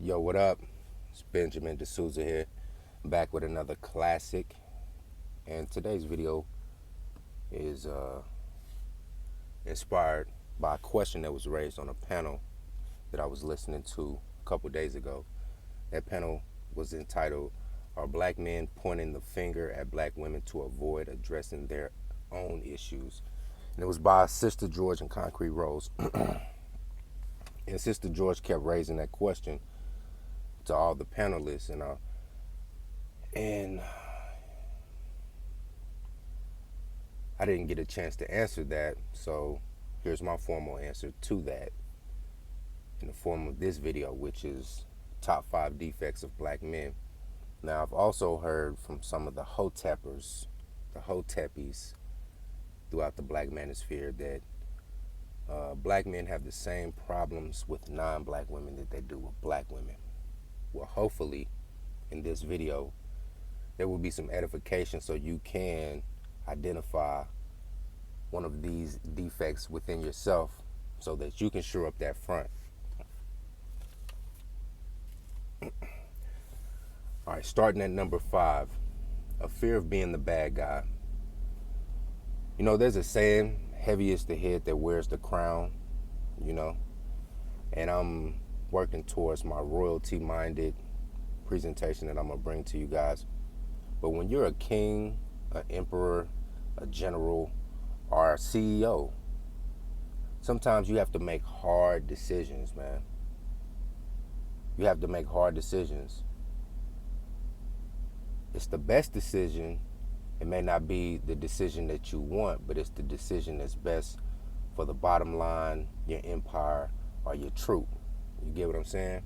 Yo, what up? It's Benjamin D'Souza here, back with another classic. And today's video is inspired by a question that was raised on a panel that I was listening to a couple days ago. That panel was entitled, "Are Black Men Pointing the Finger at Black Women to Avoid Addressing Their Own Issues?" And it was by Sister George and Concrete Rose. And Sister George kept raising that question to all the panelists, and I didn't get a chance to answer that, so here's my formal answer to that in the form of this video, which is top 5 defects of black men. Now, I've also heard from some of the hoteppers, the hoteppies throughout the black manosphere that black men have the same problems with non-black women that they do with black women. Well, hopefully in this video there will be some edification so you can identify one of these defects within yourself so that you can shore up that front. All right, starting at number 5, a fear of being the bad guy. You know, there's a saying, heavy is the head that wears the crown, you know, and I'm working towards my royalty-minded presentation that I'm going to bring to you guys. But when you're a king, an emperor, a general, or a CEO, sometimes you have to make hard decisions, man. You have to make hard decisions. It's the best decision. It may not be the decision that you want, but it's the decision that's best for the bottom line, your empire, or your troop. You get what I'm saying?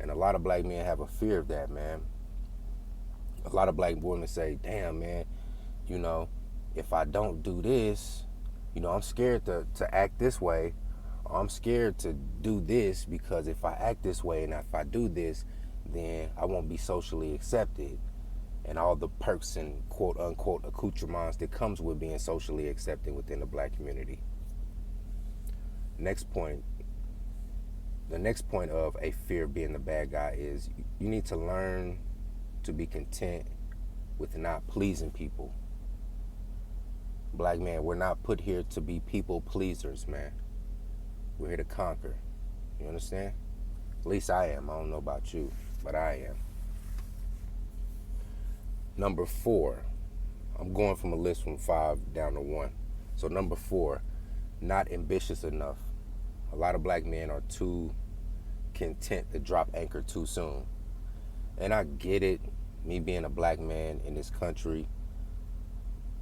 And a lot of black men have a fear of that, man. A lot of black women say, damn, man, you know, if I don't do this, you know, I'm scared to act this way. Or I'm scared to do this because if I act this way and if I do this, then I won't be socially accepted. And all the perks and quote unquote accoutrements that comes with being socially accepted within the black community. Next point. The next point of a fear of being the bad guy is you need to learn to be content with not pleasing people. Black man, we're not put here to be people pleasers, man. We're here to conquer. You understand? At least I am. I don't know about you, but I am. Number 4, I'm going from a list from 5 down to 1. So number 4, not ambitious enough. A lot of black men are too content to drop anchor too soon. And I get it, me being a black man in this country,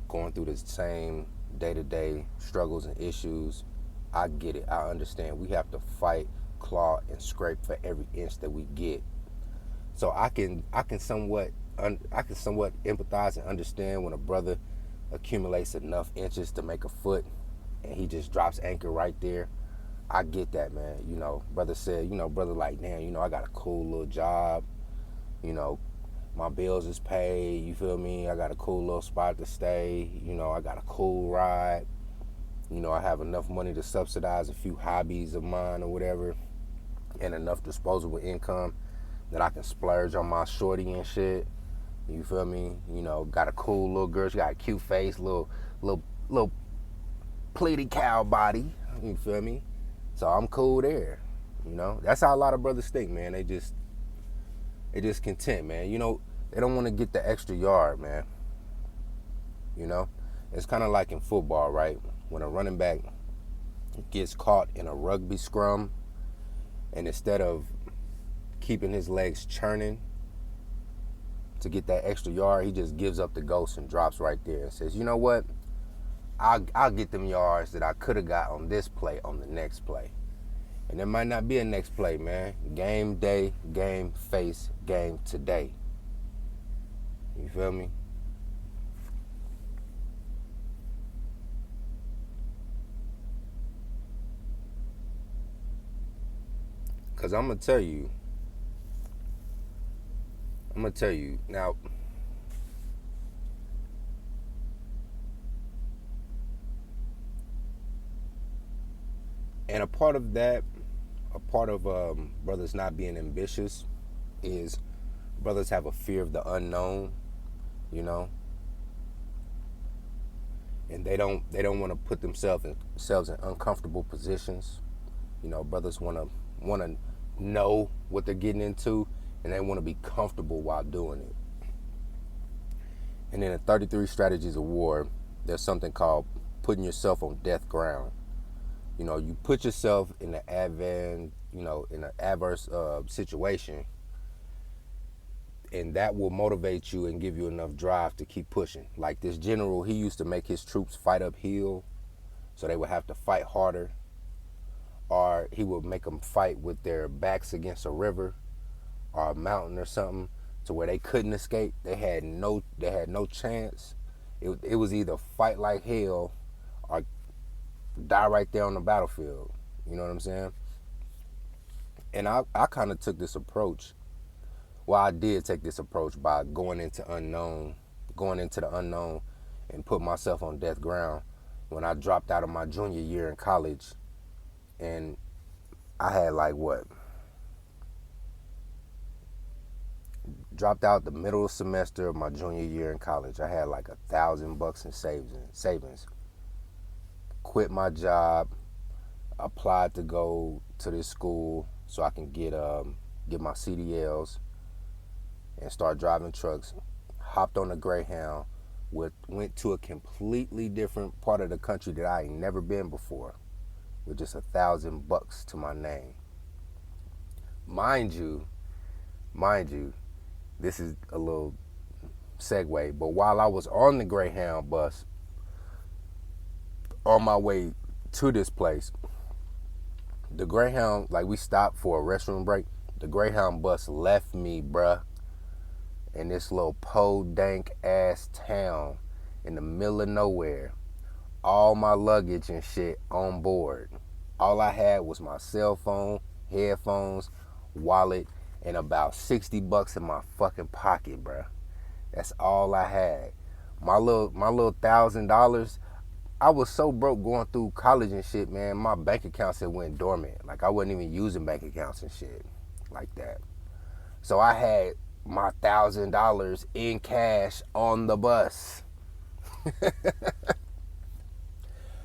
going through the same day-to-day struggles and issues, I get it, I understand. We have to fight, claw, and scrape for every inch that we get. So I can somewhat empathize and understand when a brother accumulates enough inches to make a foot and he just drops anchor right there. I get that, man. You know, brother said, brother like, damn, I got a cool little job. My bills is paid, you feel me? I got a cool little spot to stay. I got a cool ride. I have enough money to subsidize a few hobbies of mine or whatever and enough disposable income that I can splurge on my shorty and shit. You feel me? Got a cool little girl. She got a cute face, little pleated cow body. You feel me? So I'm cool there. That's how a lot of brothers think, man. They just content, man. They don't want to get the extra yard, man. It's kind of like in football, right? When a running back gets caught in a rugby scrum, and instead of keeping his legs churning to get that extra yard, he just gives up the ghost and drops right there and says, you know what? I'll get them yards that I could have got on this play on the next play. And there might not be a next play, man. Game day, game face, game today. You feel me? Because I'm going to tell you now, and a part of that a part of brothers not being ambitious is brothers have a fear of the unknown, you know, and they don't want to put themselves in uncomfortable positions. You know, brothers want to know what they're getting into, and they want to be comfortable while doing it. And in the 33 strategies of war, there's something called putting yourself on death ground. You know, you put yourself in an adverse situation, and that will motivate you and give you enough drive to keep pushing. Like this general, he used to make his troops fight uphill, so they would have to fight harder, or he would make them fight with their backs against a river or a mountain or something, to where they couldn't escape. They had no chance. It was either fight like hell or die right there on the battlefield. You know what I'm saying? And I kind of took this approach. Well, I did take this approach by going into the unknown and put myself on death ground when I dropped out of my junior year in college. And I had dropped out the middle semester of my junior year in college. I had like $1,000 in savings. Quit my job, applied to go to this school so I can get my CDLs and start driving trucks. Hopped on a Greyhound, went to a completely different part of the country that I ain't never been before, with just $1,000 to my name. Mind you, this is a little segue, but while I was on the Greyhound bus on my way to this place, the Greyhound, like, we stopped for a restroom break. The Greyhound bus left me, bruh, in this little po-dank ass town in the middle of nowhere. All my luggage and shit on board. All I had was my cell phone, headphones, wallet, and about $60 in my fucking pocket, bruh. That's all I had. My little $1,000. I was so broke going through college and shit, man. My bank accounts had went dormant. Like, I wasn't even using bank accounts and shit like that. So I had my $1,000 in cash on the bus.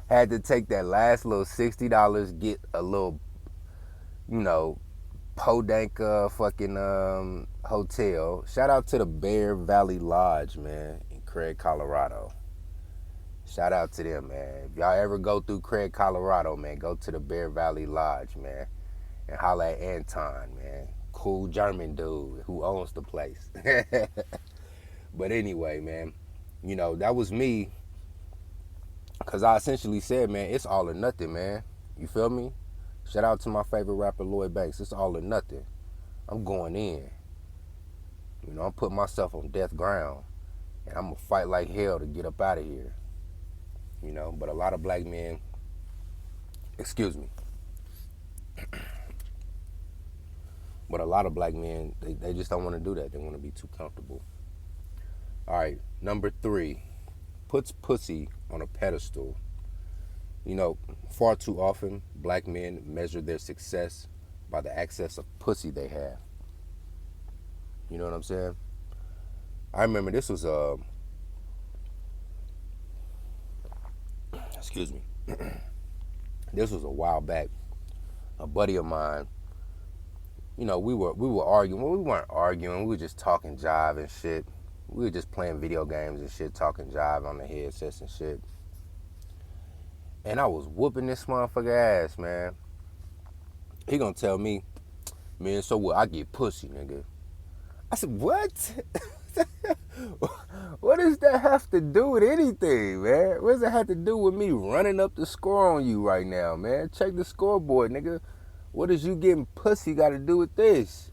Had to take that last little $60, get a little, Podank fucking hotel. Shout out to the Bear Valley Lodge, man, in Craig, Colorado. Shout out to them, man. If y'all ever go through Craig, Colorado, man, go to the Bear Valley Lodge, man, and holla at Anton, man. Cool German dude who owns the place. But anyway, man, that was me. Because I essentially said, man, it's all or nothing, man. You feel me? Shout out to my favorite rapper, Lloyd Banks. It's all or nothing. I'm going in. I'm putting myself on death ground. And I'm going to fight like hell to get up out of here. But a lot of black men, excuse me. But a lot of black men, they just don't want to do that. They want to be too comfortable. All right, number 3. Puts pussy on a pedestal. Far too often, black men measure their success by the access of pussy they have. You know what I'm saying? I remember this was excuse me. This was a while back. A buddy of mine, we were arguing. Well, we weren't arguing. We were just talking jive and shit. We were just playing video games and shit, talking jive on the headsets and shit. And I was whooping this motherfucker ass, man. He gonna tell me, man, so what? I get pussy, nigga. I said, what? What does that have to do with anything, man? What does that have to do with me running up the score on you right now, man? Check the scoreboard, nigga. What does you getting pussy got to do with this?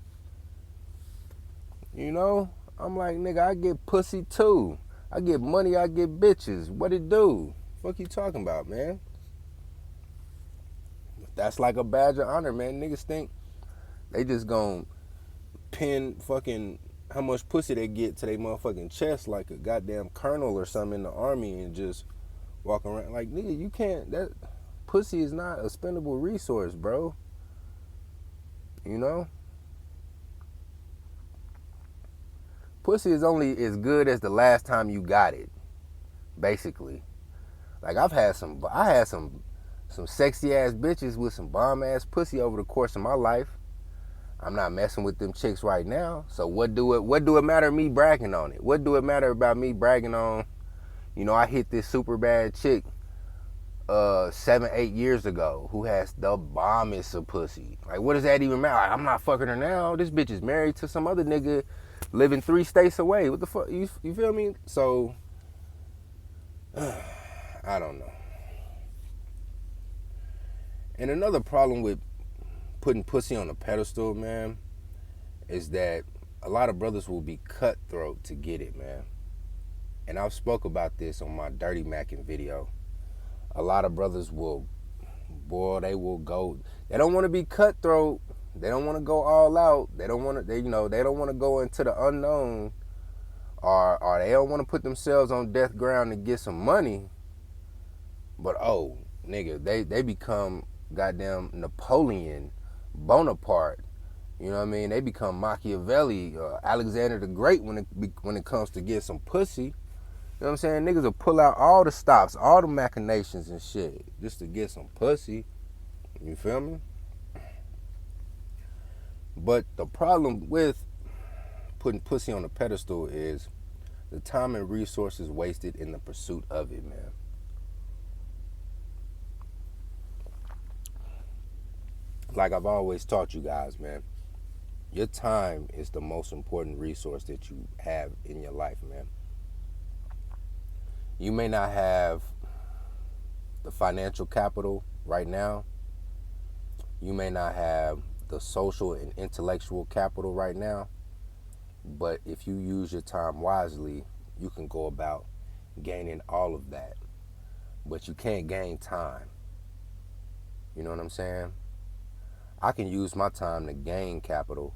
I'm like, nigga, I get pussy too. I get money, I get bitches. What it do? Fuck you talking about, man? That's like a badge of honor, man. Niggas think they just gonna pin fucking how much pussy they get to their motherfucking chest like a goddamn colonel or something in the army and just walk around. Like, nigga, you can't, that pussy is not a spendable resource, bro. You know, pussy is only as good as the last time you got it. Basically, like I had some sexy ass bitches with some bomb ass pussy over the course of my life. I'm not messing with them chicks right now. So what do it matter me bragging on it? What do it matter about me bragging on, I hit this super bad chick 7-8 years ago who has the bombest of pussy. Like, what does that even matter? Like, I'm not fucking her now. This bitch is married to some other nigga living 3 states away. What the fuck? You feel me? So I don't know. And another problem with putting pussy on a pedestal, man, is that a lot of brothers will be cutthroat to get it, man. And I've spoke about this on my Dirty Mackin video. A lot of brothers will go. They don't want to be cutthroat. They don't want to go all out. They don't want to. They don't want to go into the unknown, or they don't want to put themselves on death ground to get some money. But nigga, they become goddamn Napoleon Bonaparte. You know what I mean? They become Machiavelli, Alexander the Great when it comes to get some pussy. You know what I'm saying? Niggas will pull out all the stops, all the machinations and shit just to get some pussy. You feel me? But the problem with putting pussy on a pedestal is the time and resources wasted in the pursuit of it, man. Like I've always taught you guys, man, your time is the most important resource that you have in your life, man. You may not have the financial capital right now. You may not have the social and intellectual capital right now. But if you use your time wisely, you can go about gaining all of that. But you can't gain time. You know what I'm saying? I can use my time to gain capital,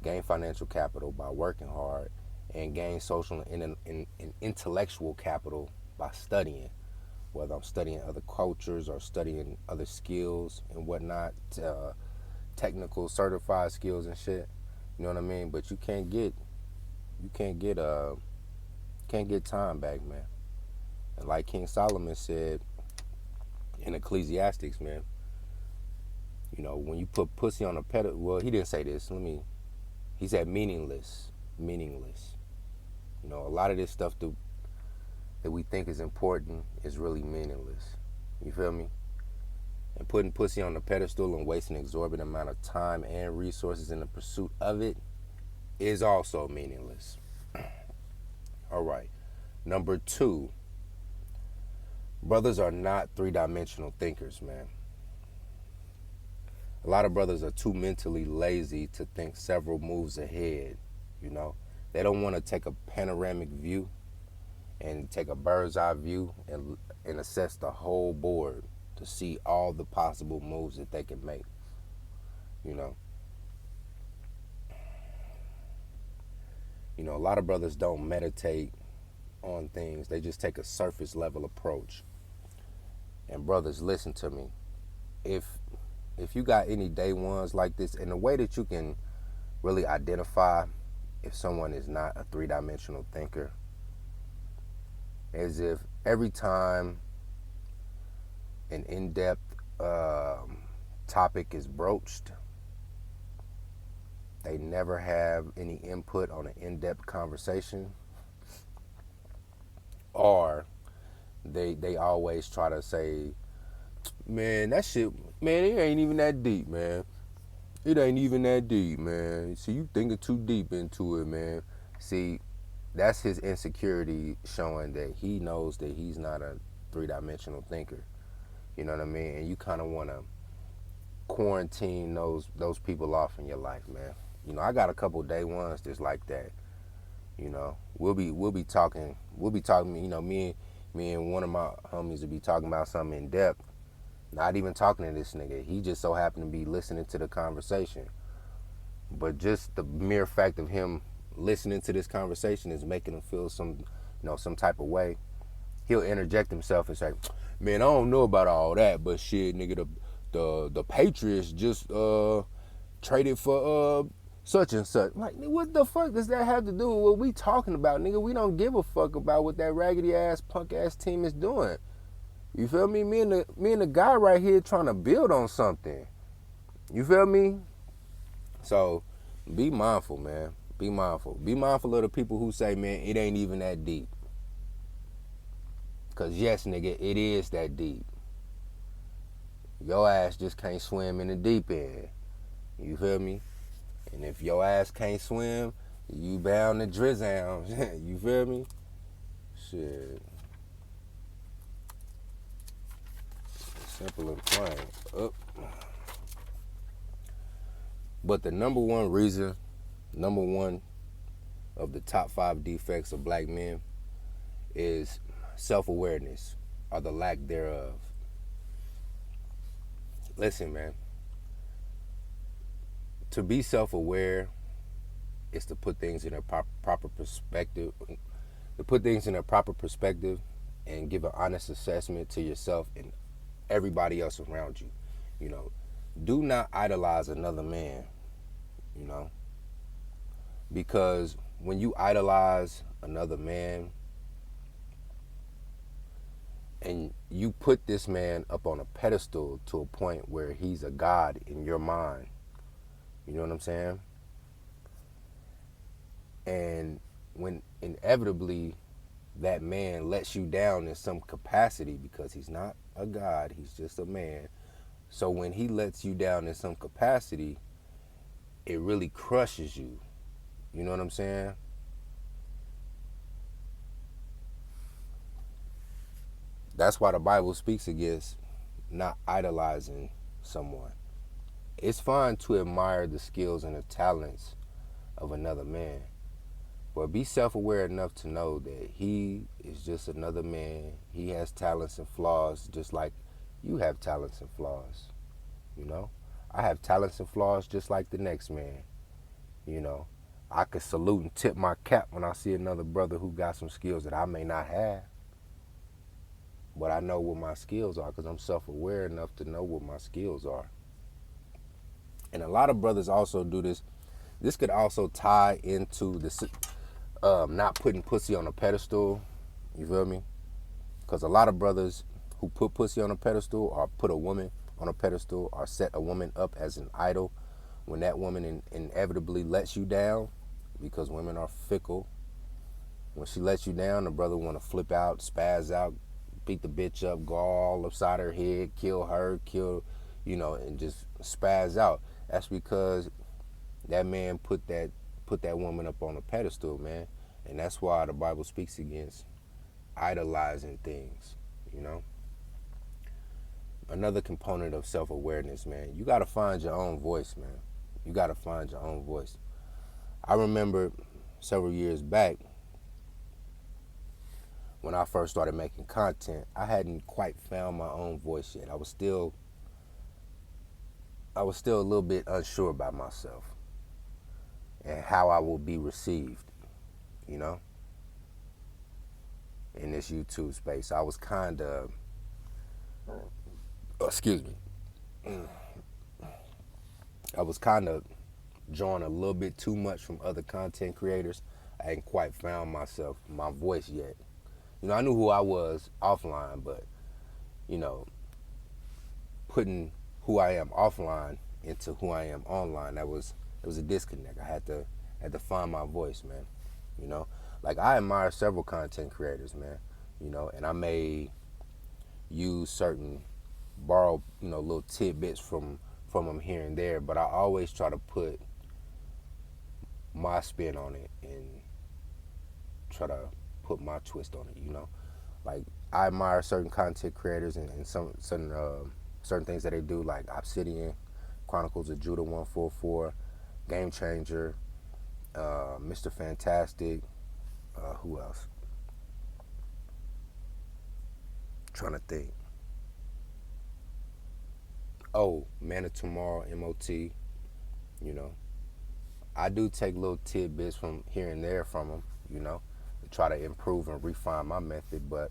gain financial capital by working hard, and gain social and intellectual capital by studying, whether I'm studying other cultures or studying other skills and whatnot, technical certified skills and shit. You know what I mean? But you can't get time back, man. And like King Solomon said in Ecclesiastics, man, when you put pussy on a pedestal, well, he didn't say this. He said meaningless. A lot of this stuff that we think is important is really meaningless. You feel me? And putting pussy on a pedestal and wasting an exorbitant amount of time and resources in the pursuit of it is also meaningless. All right. Number 2, brothers are not 3-dimensional thinkers, man. A lot of brothers are too mentally lazy to think several moves ahead, They don't want to take a panoramic view and take a bird's eye view and assess the whole board to see all the possible moves that they can make, A lot of brothers don't meditate on things. They just take a surface level approach. And brothers, listen to me. If you got any day ones like this, and the way that you can really identify if someone is not a 3-dimensional thinker is if every time an in-depth topic is broached, they never have any input on an in-depth conversation, or they always try to say, man, that shit, man, it ain't even that deep, man. It ain't even that deep, man. See, you thinking too deep into it, man. See, that's his insecurity showing that he knows that he's not a 3-dimensional thinker. You know what I mean? And you kind of want to quarantine those people off in your life, man. I got a couple day ones just like that. We'll be talking, me and one of my homies will be talking about something in depth. Not even talking to this nigga. He just so happened to be listening to the conversation. But just the mere fact of him listening to this conversation is making him feel some type of way. He'll interject himself and say, man, I don't know about all that, but shit, nigga, the Patriots just traded for such and such. Like, what the fuck does that have to do with what we talking about, nigga? We don't give a fuck about what that raggedy ass punk ass team is doing. You feel me? Me and the guy right here trying to build on something. You feel me? So be mindful, man. Be mindful. Be mindful of the people who say, man, it ain't even that deep. Cause yes, nigga, it is that deep. Your ass just can't swim in the deep end. You feel me? And if your ass can't swim, you bound to drizzle. You feel me? Shit. Simple and plain. Up. But the number one of the top 5 defects of black men is self-awareness or the lack thereof. Listen, man. To be self-aware is to put things in a proper perspective. To put things in a proper perspective and give an honest assessment to yourself and everybody else around you. You know, do not idolize another man, you know, because when you idolize another man and you put this man up on a pedestal to a point where he's a god in your mind, you know what I'm saying? And when inevitably that man lets you down in some capacity, because he's not a god, he's just a man. So when he lets you down in some capacity, it really crushes you. You know what I'm saying? That's why the Bible speaks against not idolizing someone. It's fine to admire the skills and the talents of another man, but be self-aware enough to know that he is just another man. He has talents and flaws just like you have talents and flaws. You know? I have talents and flaws just like the next man. You know? I could salute and tip my cap when I see another brother who got some skills that I may not have. But I know what my skills are because I'm self-aware enough to know what my skills are. And a lot of brothers also do this. This could also tie into the not putting pussy on a pedestal. You feel me? Because a lot of brothers who put pussy on a pedestal or put a woman on a pedestal or set a woman up as an idol, when that woman inevitably lets you down, because women are fickle, when she lets you down, the brother want to flip out, spaz out, beat the bitch up, go all upside her head, kill her, and just spaz out. That's because that man put that woman up on a pedestal, man. And that's why the Bible speaks against idolizing things, you know. Another component of self-awareness, man, you got to find your own voice, man. You got to find your own voice. I remember several years back when I first started making content, I hadn't quite found my own voice yet. I was still a little bit unsure about myself and how I will be received, you know, in this YouTube space. I was kind of, excuse me, I was kind of drawing a little bit too much from other content creators. I hadn't quite found my voice yet. You know, I knew who I was offline, but, you know, putting who I am offline into who I am online, it was a disconnect. I had to find my voice, man. You know, like I admire several content creators, man. You know, and I may borrow, you know, little tidbits from them here and there, but I always try to put my spin on it and try to put my twist on it. You know, like I admire certain content creators and certain things that they do, like Obsidian, Chronicles of Judah 144, Game Changer, Mr. Fantastic, who else? Trying to think. Oh, Man of Tomorrow, MOT, you know. I do take little tidbits from here and there from them, you know, to try to improve and refine my method, but,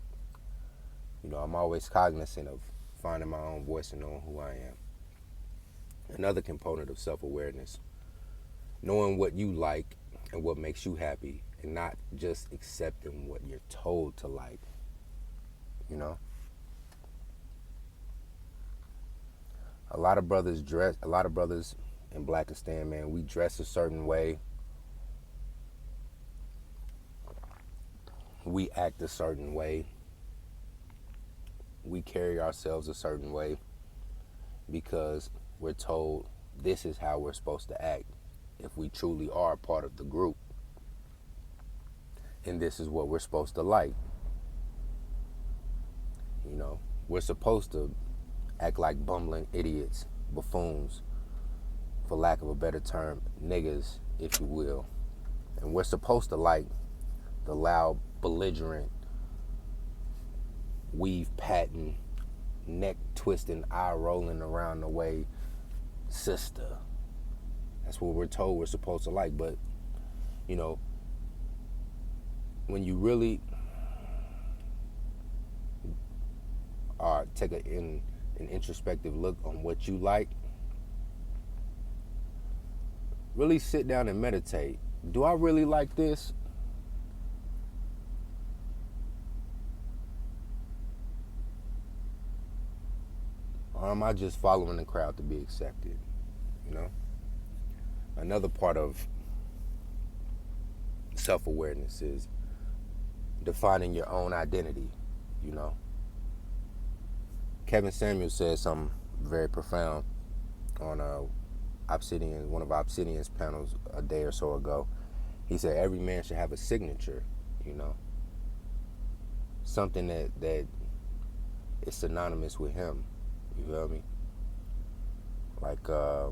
you know, I'm always cognizant of finding my own voice and knowing who I am. Another component of self-awareness, knowing what you like and what makes you happy, and not just accepting what you're told to like, you know? A lot of brothers in Blackistan, man, we dress a certain way, we act a certain way, we carry ourselves a certain way because we're told this is how we're supposed to act if we truly are part of the group. And this is what we're supposed to like. You know, we're supposed to act like bumbling idiots, buffoons, for lack of a better term, niggas, if you will. And we're supposed to like the loud, belligerent, weave patting, neck twisting, eye rolling around the way sister. That's what we're told we're supposed to like. But, you know, when you really take an introspective look on what you like, really sit down and meditate. Do I really like this? Or am I just following the crowd to be accepted? You know? Another part of self-awareness is defining your own identity, you know? Kevin Samuels said something very profound on one of Obsidian's panels a day or so ago. He said every man should have a signature, you know? Something that is synonymous with him, you feel me? Like, I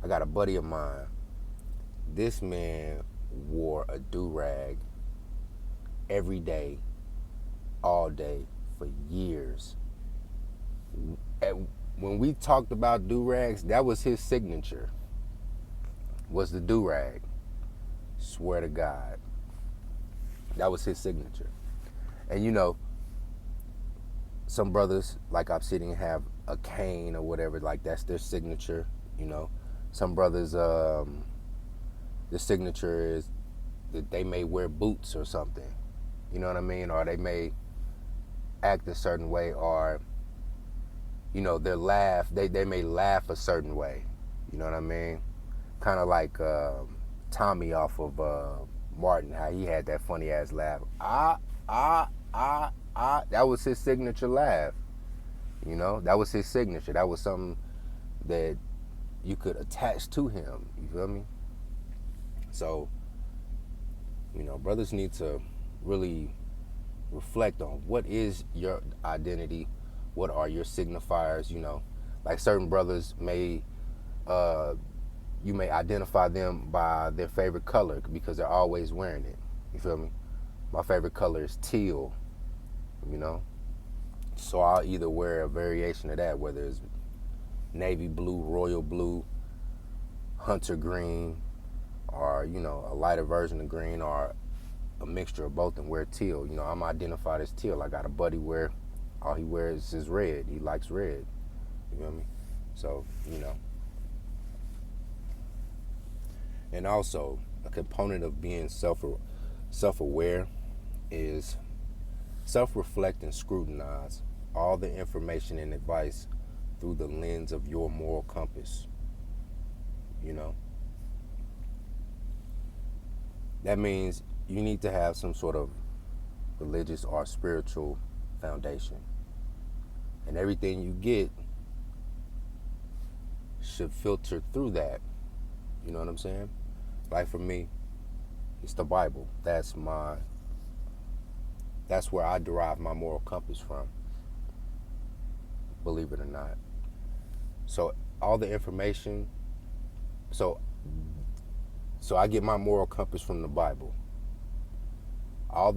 got a buddy of mine. This man wore a do-rag every day, all day, for years. When we talked about do-rags, that was his signature, was the do-rag. Swear to God. That was his signature. And you know, some brothers like Obsidian have a cane or whatever, like that's their signature, you know. Some brothers, the signature is that they may wear boots or something, you know what I mean? Or they may act a certain way, or, you know, they may laugh a certain way, you know what I mean? Kind of like Tommy off of Martin, how he had that funny ass laugh. That was his signature laugh. You know, that was his signature. That was something that you could attach to him. You feel me? So, you know, brothers need to really reflect on what is your identity, what are your signifiers, you know. Like certain brothers may, you may identify them by their favorite color because they're always wearing it. You feel me? My favorite color is teal, you know. So I'll either wear a variation of that, whether it's navy blue, royal blue, hunter green, or, you know, a lighter version of green, or a mixture of both, and wear teal. You know, I'm identified as teal. I got a buddy where all he wears is red. He likes red. You feel me? So, you know. And also, a component of being self-aware is self-reflect and scrutinize all the information and advice through the lens of your moral compass. You know? That means you need to have some sort of religious or spiritual foundation. And everything you get should filter through that. You know what I'm saying? Like for me, it's the Bible. That's where I derive my moral compass from. Believe it or not. So all the information, so I get my moral compass from the Bible. I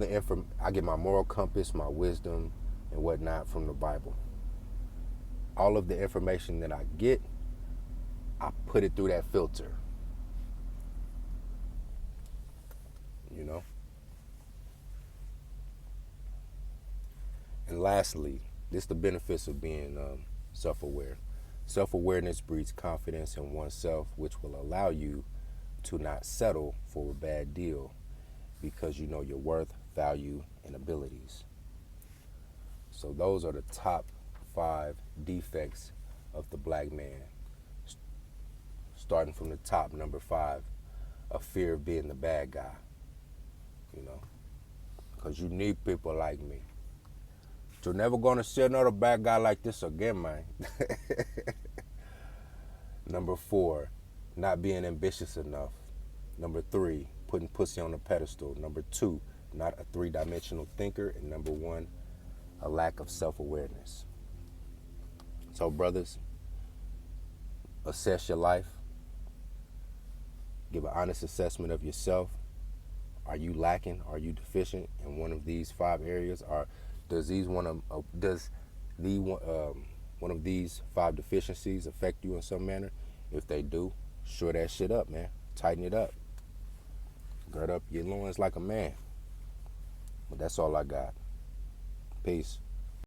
get my moral compass, my wisdom, and whatnot from the Bible. All of the information that I get, I put it through that filter. You know? And lastly, this is the benefits of being self-aware. Self-awareness breeds confidence in oneself, which will allow you to not settle for a bad deal because you know your worth, value, and abilities. So those are the top 5 defects of the black man. Starting from the top, number 5, a fear of being the bad guy. You know, because you need people like me. You're never gonna see another bad guy like this again, man. Number 4, not being ambitious enough. Number 3, putting pussy on a pedestal. Number 2, not a 3-dimensional thinker. And number 1, a lack of self-awareness. So brothers, assess your life. Give an honest assessment of yourself. Are you lacking? Are you deficient in one of these 5 areas? Or does one of these 5 deficiencies affect you in some manner? If they do, shore that shit up, man. Tighten it up. Gird up your loins like a man. But that's all I got. Peace.